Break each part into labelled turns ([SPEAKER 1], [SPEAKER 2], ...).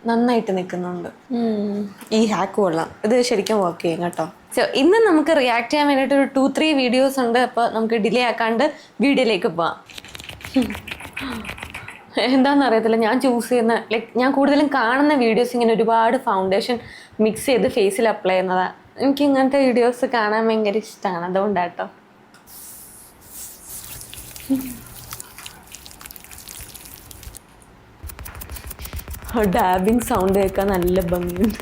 [SPEAKER 1] നന്നായിട്ട് നിൽക്കുന്നുണ്ട്. ഈ ഹാക്ക് കൊള്ളാം, ഇത് ശരിക്കും വർക്ക് ചെയ്യും കേട്ടോ. സോ ഇന്ന് നമുക്ക് റിയാക്ട് ചെയ്യാൻ വേണ്ടിയിട്ട് ഒരു 2-3 വീഡിയോസ് ഉണ്ട്. അപ്പോൾ നമുക്ക് ഡിലേ ആക്കാണ്ട് വീഡിയോയിലേക്ക് പോവാം. എന്താണെന്ന് അറിയത്തില്ല, ഞാൻ ചൂസ് ചെയ്യുന്ന ഞാൻ കൂടുതലും കാണുന്ന വീഡിയോസ് ഇങ്ങനെ ഒരുപാട് ഫൗണ്ടേഷൻ മിക്സ് ചെയ്ത് ഫേസിൽ അപ്ലൈ ചെയ്യുന്നതാണ്. എനിക്ക് ഇങ്ങനത്തെ വീഡിയോസ് കാണാൻ ഭയങ്കര ഇഷ്ടമാണ്, അതുകൊണ്ടാട്ടോ. ഡാബിങ് സൗണ്ട് കേൾക്കാൻ നല്ല ഭംഗിയുണ്ട്.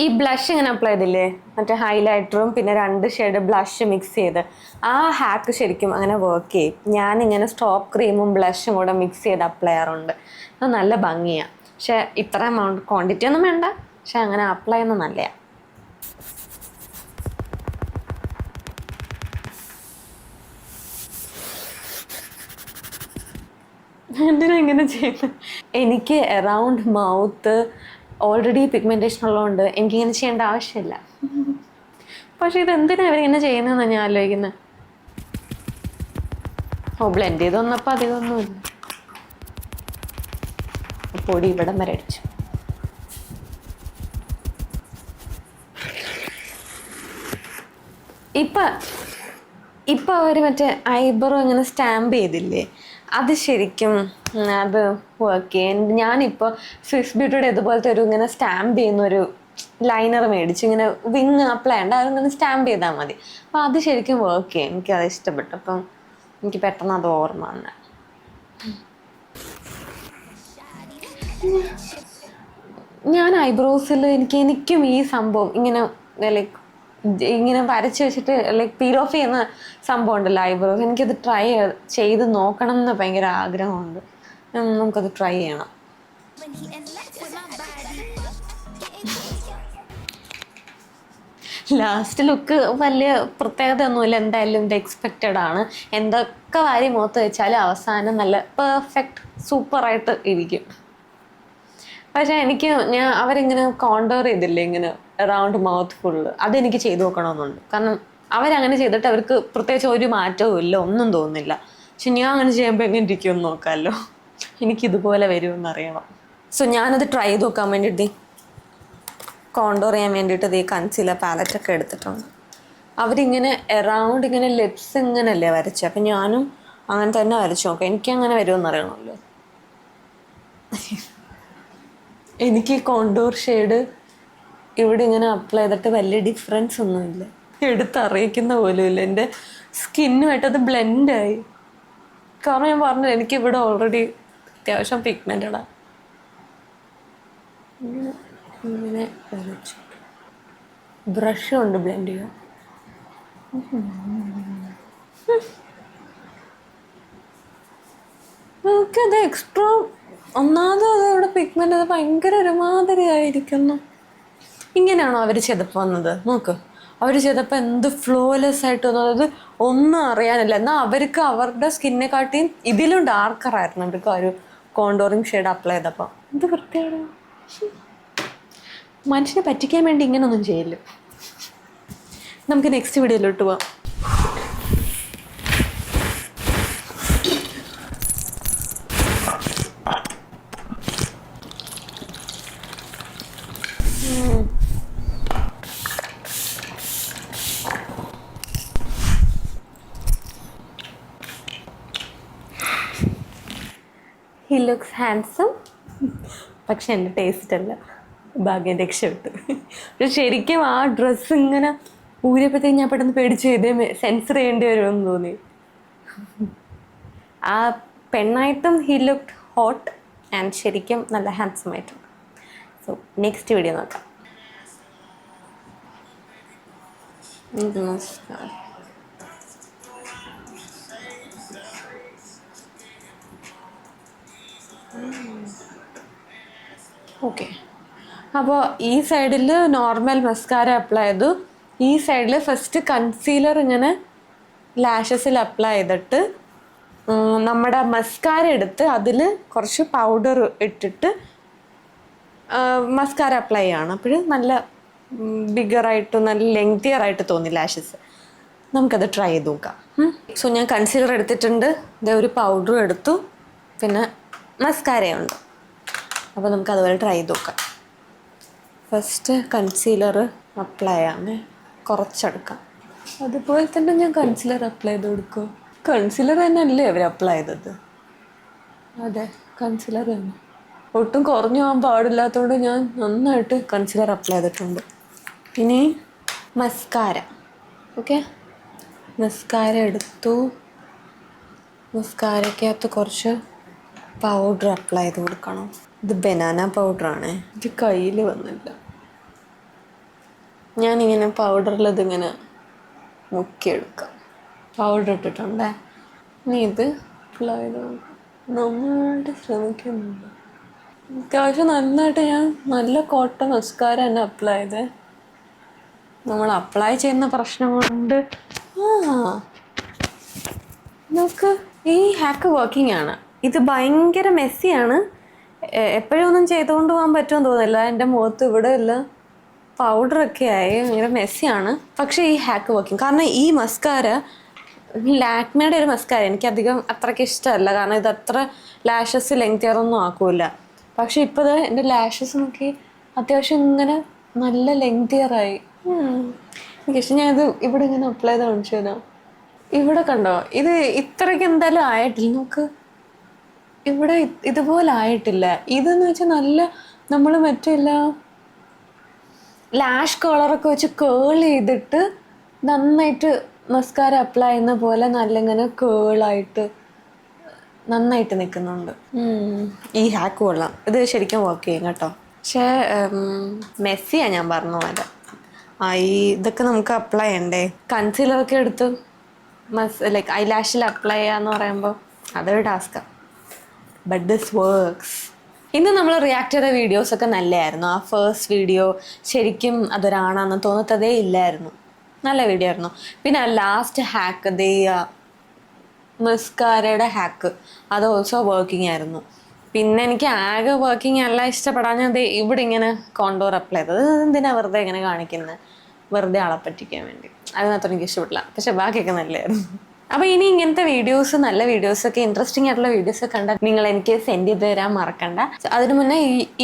[SPEAKER 1] ഈ ബ്ലഷ് ഇങ്ങനെ അപ്ലൈ ചെയ്തില്ലേ, മറ്റേ ഹൈലൈറ്ററും പിന്നെ 2 ഷെയ്ഡ് ബ്ലഷ് മിക്സ് ചെയ്ത്, ആ ഹാക്ക് ശരിക്കും അങ്ങനെ വർക്ക് ചെയ്യും. ഞാനിങ്ങനെ സ്റ്റോപ്പ് ക്രീമും ബ്ലഷും കൂടെ മിക്സ് ചെയ്ത് അപ്ലൈ ചെയ്യാറുണ്ട്. അത് നല്ല ഭംഗിയാണ്. പക്ഷെ ഇത്ര എമൗണ്ട് ക്വാണ്ടിറ്റി ഒന്നും വേണ്ട, പക്ഷെ അങ്ങനെ അപ്ലൈ ചെയ്യുന്നത് നല്ലതാണ്. എന്തിനാ ഇങ്ങനെ ചെയ്യുന്നത്? എനിക്ക് അറൗണ്ട് മൗത്ത് ഓൾറെഡി പിഗ്മെൻറ്റേഷൻ ഉള്ളതുകൊണ്ട് എനിക്കിങ്ങനെ ചെയ്യേണ്ട ആവശ്യമില്ല. പക്ഷെ ഇതെന്തിനാണ് അവരിങ്ങനെ ചെയ്യുന്നതെന്നാണ് ഞാൻ ആലോചിക്കുന്നത്. ബ്ലെൻഡ് ചെയ്ത് വന്നപ്പോൾ അധികമൊന്നുമില്ല, പൊടി ഇവിടം വരെ അടിച്ചു. ഇപ്പം അവർ മറ്റേ ഐബ്രോ ഇങ്ങനെ സ്റ്റാമ്പ് ചെയ്തില്ലേ, അത് ശരിക്കും അത് വർക്ക് ചെയ്യും. ഞാനിപ്പോൾ സ്വിസ് ബ്യൂട്ടിയുടെ ഇതുപോലത്തെ ഒരു ഇങ്ങനെ സ്റ്റാമ്പ് ചെയ്യുന്ന ഒരു ലൈനർ മേടിച്ചു, ഇങ്ങനെ വിങ് അപ്ലൈ ഉണ്ട്, അതിങ്ങനെ സ്റ്റാമ്പ് ചെയ്താൽ മതി. അപ്പോൾ അത് ശരിക്കും വർക്ക് ചെയ്യും. എനിക്കത് ഇഷ്ടപ്പെട്ടു. അപ്പം എനിക്ക് പെട്ടെന്ന് അത് ഓർമ്മ വന്നെ. ഞാൻ ഐബ്രോസിൽ എനിക്കും ഈ സംഭവം ഇങ്ങനെ ഇങ്ങനെ വരച്ച് വെച്ചിട്ട് പീൽ ഓഫ് ചെയ്യുന്ന സംഭവം ഉണ്ടല്ലോ ഐബ്രോസ്, എനിക്കത് ട്രൈ ചെയ്ത് നോക്കണം എന്ന് ഭയങ്കര ആഗ്രഹമുണ്ട്. നമുക്കത് ട്രൈ ചെയ്യണം. ലാസ്റ്റ് ലുക്ക് വലിയ പ്രത്യേകത ഒന്നുമില്ല, എന്തായാലും ഇത് എക്സ്പെക്റ്റഡ് ആണ്. എന്തൊക്കെ വാരി മുഖത്ത് വെച്ചാലും അവസാനം നല്ല പെർഫെക്റ്റ് സൂപ്പറായിട്ട് ഇരിക്കും. പക്ഷെ അവരിങ്ങനെ കോണ്ടോർ ചെയ്തില്ലേ ഇങ്ങനെ അറൗണ്ട് മൗത്ത് ഫുള്ള്, അതെനിക്ക് ചെയ്തു നോക്കണമെന്നുണ്ട്. കാരണം അവരങ്ങനെ ചെയ്തിട്ട് അവർക്ക് പ്രത്യേകിച്ച് ഒരു മാറ്റവും ഇല്ല, ഒന്നും തോന്നുന്നില്ല. പക്ഷെ ഞാൻ അങ്ങനെ ചെയ്യുമ്പോൾ എങ്ങനെ ഇരിക്കുമെന്ന് നോക്കാമല്ലോ, എനിക്കിതുപോലെ വരുമെന്ന് അറിയണം. സോ ഞാനത് ട്രൈ ചെയ്ത് നോക്കാൻ വേണ്ടിയിട്ട് കോണ്ടോർ ചെയ്യാൻ വേണ്ടിയിട്ട് ഈ കൺസീലർ പാലറ്റൊക്കെ എടുത്തിട്ടുണ്ട്. അവരിങ്ങനെ അറൗണ്ട് ഇങ്ങനെ ലിപ്സ് ഇങ്ങനെയല്ലേ വരച്ചത്, അപ്പം ഞാനും അങ്ങനെ തന്നെ വരച്ചു നോക്കാം, എനിക്കങ്ങനെ വരുമെന്ന് അറിയണമല്ലോ. എനിക്ക് കോണ്ടോർ ഷെയ്ഡ് ഇവിടെ ഇങ്ങനെ അപ്ലൈ ചെയ്തിട്ട് വലിയ ഡിഫറൻസ് ഒന്നുമില്ല, എടുത്തറിയിക്കുന്ന പോലും ഇല്ല. എൻ്റെ സ്കിന്നുമായിട്ടത് ബ്ലെൻഡായി. കാരണം ഞാൻ പറഞ്ഞത് എനിക്കിവിടെ ഓൾറെഡി അത്യാവശ്യം പിഗ്മെൻറ്റഡാണ്. ഇങ്ങനെ വരച്ചു ബ്രഷ് കൊണ്ട് ബ്ലെൻഡ് ചെയ്യാം. നമുക്കത് എക്സ്ട്രാ ഒന്നാമത് അതവിടെ പിഗ്മെൻ്റ് അത് ഭയങ്കര ഒരുമാതിരി ആയിരിക്കുന്നു. ഇങ്ങനെയാണോ അവർ ചെയ്തപ്പോൾ വന്നത്? നോക്ക്, അവർ ചെയ്തപ്പോൾ എന്ത് ഫ്ലോലെസ് ആയിട്ട് വന്നു. അതായത് ഒന്നും അറിയാനില്ല. എന്നാൽ അവർക്ക് അവരുടെ സ്കിന്നെ കാട്ടിയും ഇതിലും ഡാർക്കറായിരുന്നു അവർക്ക് ആ ഒരു കോണ്ടോറിങ് ഷെയ്ഡ് അപ്ലൈ ചെയ്തപ്പോൾ. എന്ത് വൃത്തിയാണ്. മനുഷ്യനെ പറ്റിക്കാൻ വേണ്ടി ഇങ്ങനൊന്നും ചെയ്യില്ല. നമുക്ക് നെക്സ്റ്റ് വീഡിയോയിലോട്ട് പോവാം. ഹി ലുക്സ് ഹാൻസം, പക്ഷെ എൻ്റെ ടേസ്റ്റ് അല്ല. ഭാഗ്യം രക്ഷപ്പെട്ടു. പക്ഷെ ശരിക്കും ആ ഡ്രസ്സ് ഇങ്ങനെ ഊരിയപ്പോഴത്തേക്ക് ഞാൻ പെട്ടെന്ന് പേടിച്ച് ഇതേ സെൻസർ ചെയ്യേണ്ടി വരുമെന്ന് തോന്നി. ആ പെണ്ണായിട്ടും ഹി ലുക്ഡ് ഹോട്ട് ആൻഡ് ശരിക്കും നല്ല ഹാൻസം ആയിട്ടുണ്ട്. സോ നെക്സ്റ്റ് വീഡിയോ നോക്കാം. ഓക്കെ, അപ്പോൾ ഈ സൈഡിൽ നോർമൽ മസ്കാര അപ്ലൈ ചെയ്തു. ഈ സൈഡിൽ ഫസ്റ്റ് കൺസീലർ ഇങ്ങനെ ലാഷസിൽ അപ്ലൈ ചെയ്തിട്ട് നമ്മുടെ മസ്കാര എടുത്ത് അതിൽ കുറച്ച് പൗഡർ ഇട്ടിട്ട് മസ്കാര അപ്ലൈ ചെയ്യണം. അപ്പോൾ നല്ല ബിഗറായിട്ട് നല്ല ലെങ്തിയറായിട്ട് തോന്നി ലാഷസ്. നമുക്കത് ട്രൈ ചെയ്ത് നോക്കാം. സോ ഞാൻ കൺസീലർ എടുത്തിട്ടുണ്ട്, ഇതേ ഒരു പൗഡറും എടുത്തു, പിന്നെ മസ്കാരയുണ്ട്. അപ്പോൾ നമുക്ക് അതുപോലെ ട്രൈ ചെയ്ത് നോക്കാം. ഫസ്റ്റ് കൺസീലർ അപ്ലൈ ചെയ്യാമേ, കുറച്ചെടുക്കാം. അതുപോലെ തന്നെ ഞാൻ കൺസീലർ അപ്ലൈ ചെയ്ത് കൊടുക്കും. കൺസീലർ തന്നെ അല്ലേ അവർ അപ്ലൈ ചെയ്തത്? അതെ, കൺസീലർ തന്നെ. ഒട്ടും കുറഞ്ഞു പോകാൻ പാടില്ലാത്തതുകൊണ്ട് ഞാൻ നന്നായിട്ട് കൺസീലർ അപ്ലൈ ചെയ്തിട്ടുണ്ട്. ഇനി മസ്കാര. ഓക്കെ, മസ്കാര എടുത്തു. മസ്കാരക്കകത്ത് കുറച്ച് പൗഡർ അപ്ലൈ ചെയ്ത് കൊടുക്കണം. ഇത് ബനാന പൗഡറാണേ, ഇത് കയ്യിൽ വന്നില്ല. ഞാനിങ്ങനെ പൗഡറിൽ ഇതിങ്ങനെ മുക്കിയെടുക്കാം. പൗഡർ ഇട്ടിട്ടുണ്ടേ. ഇനി ഇത് അപ്ലൈ ചെയ്ത് നന്നായിട്ട് ശ്രമിക്കുന്നുണ്ട്. അത്യാവശ്യം നന്നായിട്ട് ഞാൻ നല്ല കോട്ടൺ മസ്കാര തന്നെ അപ്ലൈ ചെയ്തേ. നമ്മൾ അപ്ലൈ ചെയ്യുന്ന പ്രശ്നം കൊണ്ട് നമുക്ക് ഈ ഹാക്ക് വർക്കിംഗ് ആണ്. ഇത് ഭയങ്കര മെസ്സിയാണ്. എപ്പോഴും ഒന്നും ചെയ്തുകൊണ്ട് പോകാൻ പറ്റുമെന്ന് തോന്നുന്നില്ല. എൻ്റെ മുഖത്ത് ഇവിടെ എല്ലാം പൗഡറൊക്കെ ആയി ഭയങ്കര മെസ്സിയാണ്. പക്ഷേ ഈ ഹാക്ക് വർക്കിംഗ്, കാരണം ഈ മസ്കാര ലാക്മേയുടെ ഒരു മസ്കാര എനിക്കധികം അത്രയ്ക്ക് ഇഷ്ടമല്ല. കാരണം ഇത് അത്ര ലാഷസ് ലെങ്തിയറൊന്നും ആക്കൂല. പക്ഷെ ഇപ്പോൾ എൻ്റെ ലാഷസ് നോക്കി അത്യാവശ്യം ഇങ്ങനെ നല്ല ലെങ്തിയറായി. എനിക്കിഷ്ടം. ഞാനിത് ഇവിടെ ഇങ്ങനെ അപ്ലൈ ചെയ്ത് കാണിച്ചു തരാം. ഇവിടെ കണ്ടോ, ഇത് ഇത്രയ്ക്ക് എന്തായാലും ആയിട്ടില്ല. നമുക്ക് ഇവിടെ ഇതുപോലെ ആയിട്ടില്ല. ഇതെന്ന് വെച്ചാൽ നല്ല നമ്മൾ മറ്റില്ല ലാഷ് കളറൊക്കെ വെച്ച് കേൾ ചെയ്തിട്ട് നന്നായിട്ട് മസ്കാര അപ്ലൈ ചെയ്യുന്ന പോലെ നല്ല ഇങ്ങനെ കേളായിട്ട് നന്നായിട്ട് നിൽക്കുന്നുണ്ട്. ഈ ഹാക്ക് കൊള്ളാം. ഇത് ശരിക്കും വർക്ക് ചെയ്യും കേട്ടോ. പക്ഷേ മെസ്സിയാണ് ഞാൻ പറഞ്ഞ പോലെ. ഇതൊക്കെ നമുക്ക് അപ്ലൈ ചെയ്യണ്ടേ. കൺസീലറൊക്കെ എടുത്ത് ലൈക്ക് ഐ ലാഷിൽ അപ്ലൈ ചെയ്യാന്ന് പറയുമ്പോൾ അതൊരു ടാസ്ക്കാണ്. But this works. ഇന്ന് നമ്മൾ റിയാക്ട് ചെയ്ത വീഡിയോസൊക്കെ നല്ലതായിരുന്നു. ആ ഫസ്റ്റ് വീഡിയോ ശരിക്കും അതൊരാണാന്ന് തോന്നത്തതേ ഇല്ലായിരുന്നു. നല്ല വീഡിയോ ആയിരുന്നു. പിന്നെ ലാസ്റ്റ് ഹാക്ക്, മസ്കാരയുടെ ഹാക്ക്, അത് ഓൾസോ വർക്കിംഗ് ആയിരുന്നു. പിന്നെ എനിക്ക് ആകെ വർക്കിംഗ് അല്ല ഇഷ്ടപ്പെടാൻ ഞാൻ ഇവിടെ ഇങ്ങനെ കോണ്ടോർ അപ്ലൈ ചെയ്തത്. എന്തിനാ വെറുതെ ഇങ്ങനെ കാണിക്കുന്നത്, വെറുതെ ആളെ പറ്റിക്കാൻ വേണ്ടി. അതിനകത്ത് എനിക്ക് ഇഷ്ടപ്പെട്ടില്ല. പക്ഷെ ബാക്കിയൊക്കെ നല്ലതായിരുന്നു. അപ്പോൾ ഇനി ഇങ്ങനത്തെ വീഡിയോസ്, നല്ല വീഡിയോസൊക്കെ, ഇൻട്രസ്റ്റിംഗ് ആയിട്ടുള്ള വീഡിയോസൊക്കെ കണ്ടാൽ നിങ്ങൾ എനിക്ക് സെൻഡ് ചെയ്ത് തരാൻ മറക്കണ്ട. അതിനു മുന്നേ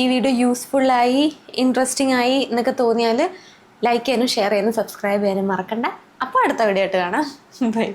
[SPEAKER 1] ഈ വീഡിയോ യൂസ്ഫുള്ളായി, ഇൻട്രസ്റ്റിംഗ് ആയി എന്നൊക്കെ തോന്നിയാൽ ലൈക്ക് ചെയ്യാനും ഷെയർ ചെയ്യാനും സബ്സ്ക്രൈബ് ചെയ്യാനും മറക്കണ്ട. അപ്പോൾ അടുത്ത വീഡിയോ ആയിട്ട് കാണാം. ബൈ.